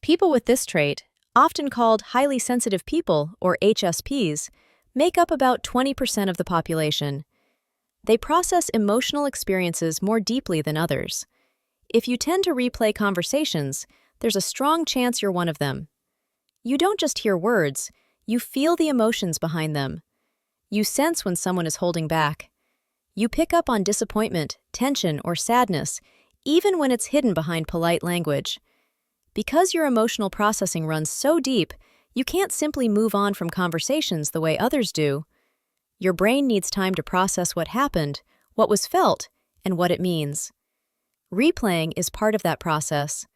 People with this trait, often called highly sensitive people or HSPs, make up about 20% of the population. They process emotional experiences more deeply than others. If you tend to replay conversations, there's a strong chance you're one of them. You don't just hear words, you feel the emotions behind them. You sense when someone is holding back. You pick up on disappointment, tension, or sadness, even when it's hidden behind polite language. Because your emotional processing runs so deep, you can't simply move on from conversations the way others do. Your brain needs time to process what happened, what was felt, and what it means. Replaying is part of that process.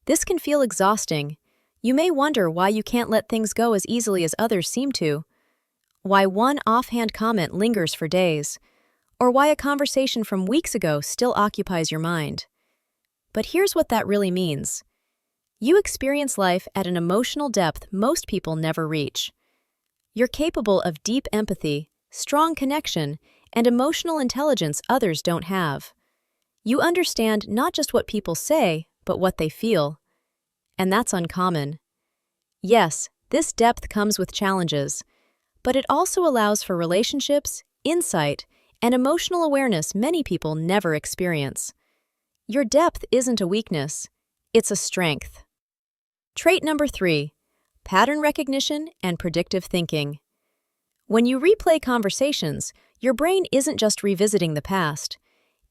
This can feel exhausting. You may wonder why you can't let things go as easily as others seem to, why one offhand comment lingers for days, or why a conversation from weeks ago still occupies your mind. But here's what that really means. You experience life at an emotional depth most people never reach. You're capable of deep empathy, strong connection, and emotional intelligence others don't have. You understand not just what people say, but what they feel. And that's uncommon. Yes, this depth comes with challenges, but it also allows for relationships, insight, and emotional awareness many people never experience. Your depth isn't a weakness, it's a strength. Trait number 3, pattern recognition and predictive thinking. When you replay conversations, your brain isn't just revisiting the past,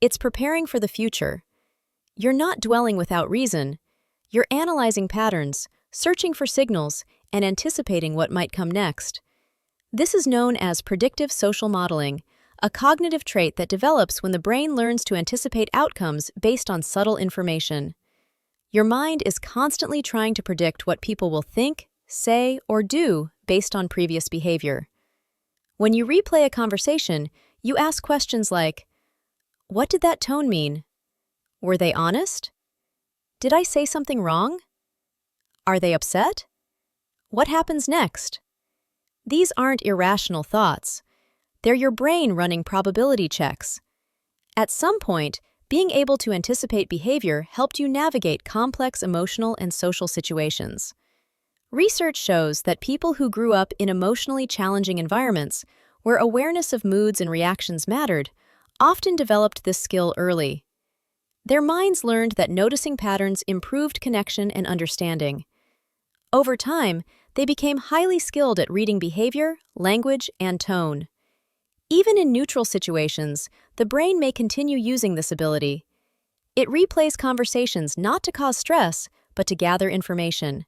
it's preparing for the future. You're not dwelling without reason, you're analyzing patterns, searching for signals, and anticipating what might come next. This is known as predictive social modeling, a cognitive trait that develops when the brain learns to anticipate outcomes based on subtle information. Your mind is constantly trying to predict what people will think, say, or do based on previous behavior. When you replay a conversation, you ask questions like, "What did that tone mean? Were they honest? Did I say something wrong? Are they upset? What happens next?" These aren't irrational thoughts. They're your brain running probability checks. At some point, being able to anticipate behavior helped you navigate complex emotional and social situations. Research shows that people who grew up in emotionally challenging environments, where awareness of moods and reactions mattered, often developed this skill early. Their minds learned that noticing patterns improved connection and understanding. Over time, they became highly skilled at reading behavior, language, and tone. Even in neutral situations, the brain may continue using this ability. It replays conversations not to cause stress, but to gather information.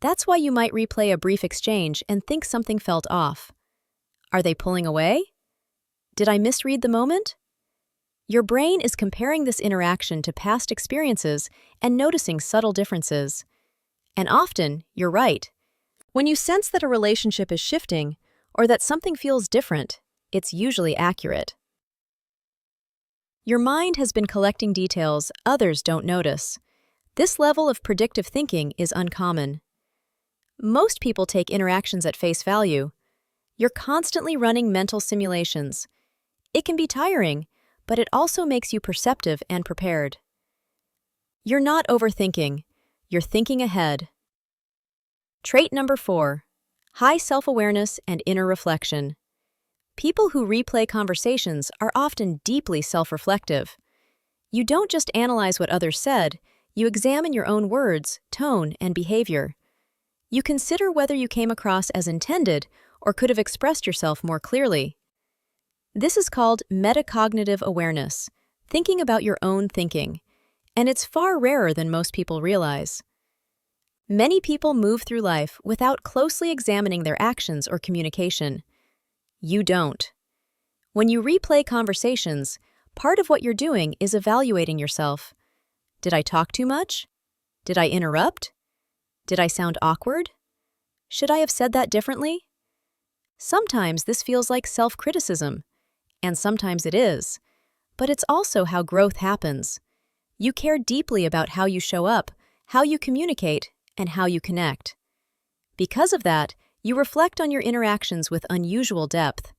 That's why you might replay a brief exchange and think something felt off. Are they pulling away? Did I misread the moment? Your brain is comparing this interaction to past experiences and noticing subtle differences. And often, you're right. When you sense that a relationship is shifting, or that something feels different, it's usually accurate. Your mind has been collecting details others don't notice. This level of predictive thinking is uncommon. Most people take interactions at face value. You're constantly running mental simulations. It can be tiring, but it also makes you perceptive and prepared. You're not overthinking, you're thinking ahead. Trait number 4, high self-awareness and inner reflection. People who replay conversations are often deeply self-reflective. You don't just analyze what others said, you examine your own words, tone, and behavior. You consider whether you came across as intended or could have expressed yourself more clearly. This is called metacognitive awareness, thinking about your own thinking, and it's far rarer than most people realize. Many people move through life without closely examining their actions or communication. You don't. When you replay conversations, part of what you're doing is evaluating yourself. Did I talk too much? Did I interrupt? Did I sound awkward? Should I have said that differently? Sometimes this feels like self-criticism, and sometimes it is. But it's also how growth happens. You care deeply about how you show up, how you communicate, and how you connect. Because of that, you reflect on your interactions with unusual depth.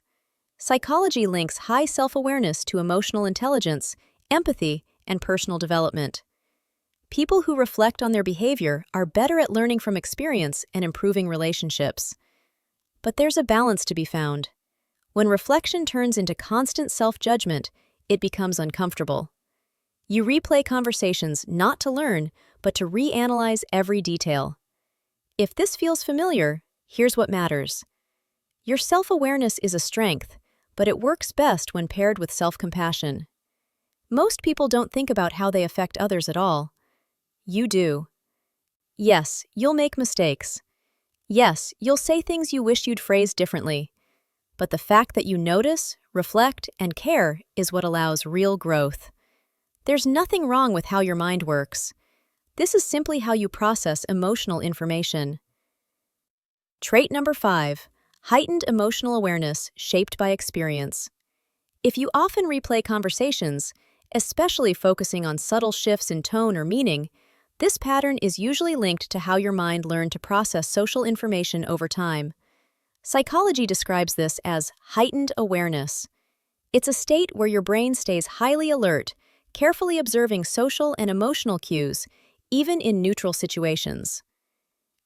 Psychology links high self-awareness to emotional intelligence, empathy, and personal development. People who reflect on their behavior are better at learning from experience and improving relationships. But there's a balance to be found. When reflection turns into constant self-judgment, it becomes uncomfortable. You replay conversations not to learn, but to reanalyze every detail. If this feels familiar, here's what matters. Your self-awareness is a strength, but it works best when paired with self-compassion. Most people don't think about how they affect others at all. You do. Yes, you'll make mistakes. Yes, you'll say things you wish you'd phrased differently. But the fact that you notice, reflect, and care is what allows real growth. There's nothing wrong with how your mind works. This is simply how you process emotional information. Trait number 5, heightened emotional awareness shaped by experience. If you often replay conversations, especially focusing on subtle shifts in tone or meaning, this pattern is usually linked to how your mind learned to process social information over time. Psychology describes this as heightened awareness. It's a state where your brain stays highly alert, carefully observing social and emotional cues, even in neutral situations.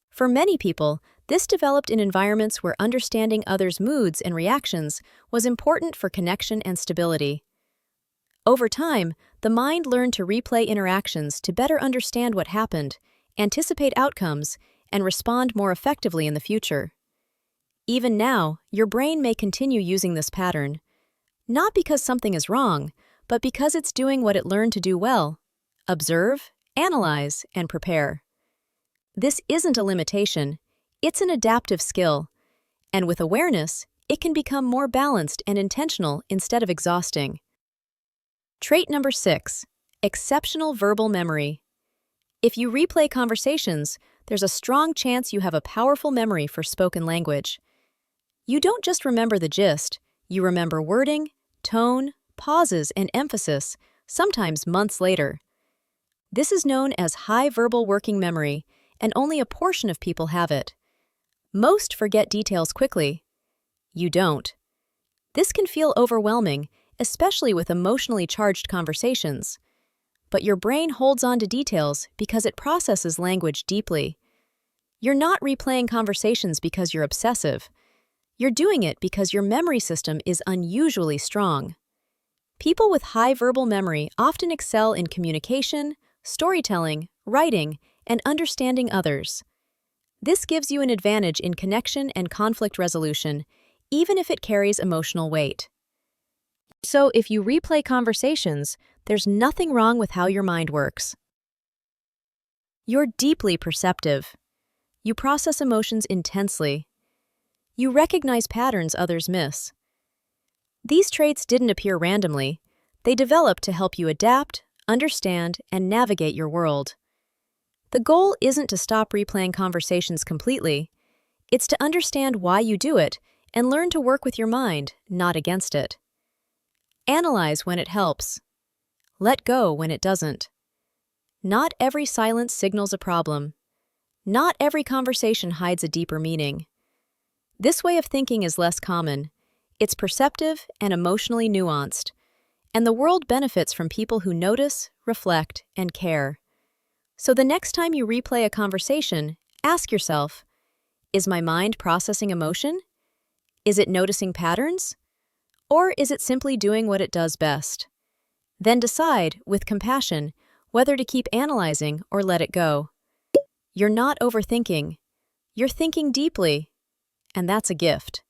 For many people, this developed in environments where understanding others' moods and reactions was important for connection and stability. Over time, the mind learned to replay interactions to better understand what happened, anticipate outcomes, and respond more effectively in the future. Even now, your brain may continue using this pattern, not because something is wrong, but because it's doing what it learned to do well: observe, analyze, and prepare. This isn't a limitation, it's an adaptive skill, and with awareness, it can become more balanced and intentional instead of exhausting. Trait number 6, exceptional verbal memory. If you replay conversations, there's a strong chance you have a powerful memory for spoken language. You don't just remember the gist, you remember wording, tone, pauses, and emphasis, sometimes months later. This is known as high verbal working memory, and only a portion of people have it. Most forget details quickly. You don't. This can feel overwhelming, especially with emotionally charged conversations. But your brain holds on to details because it processes language deeply. You're not replaying conversations because you're obsessive. You're doing it because your memory system is unusually strong. People with high verbal memory often excel in communication, storytelling, writing, and understanding others. This gives you an advantage in connection and conflict resolution, even if it carries emotional weight. So, if you replay conversations, there's nothing wrong with how your mind works. You're deeply perceptive. You process emotions intensely. You recognize patterns others miss. These traits didn't appear randomly. They developed to help you adapt, understand, and navigate your world. The goal isn't to stop replaying conversations completely. It's to understand why you do it and learn to work with your mind, not against it. Analyze when it helps. Let go when it doesn't. Not every silence signals a problem. Not every conversation hides a deeper meaning. This way of thinking is less common. It's perceptive and emotionally nuanced, and the world benefits from people who notice, reflect, and care. So the next time you replay a conversation, ask yourself, is my mind processing emotion? Is it noticing patterns? Or is it simply doing what it does best? Then decide, with compassion, whether to keep analyzing or let it go. You're not overthinking. You're thinking deeply, and that's a gift.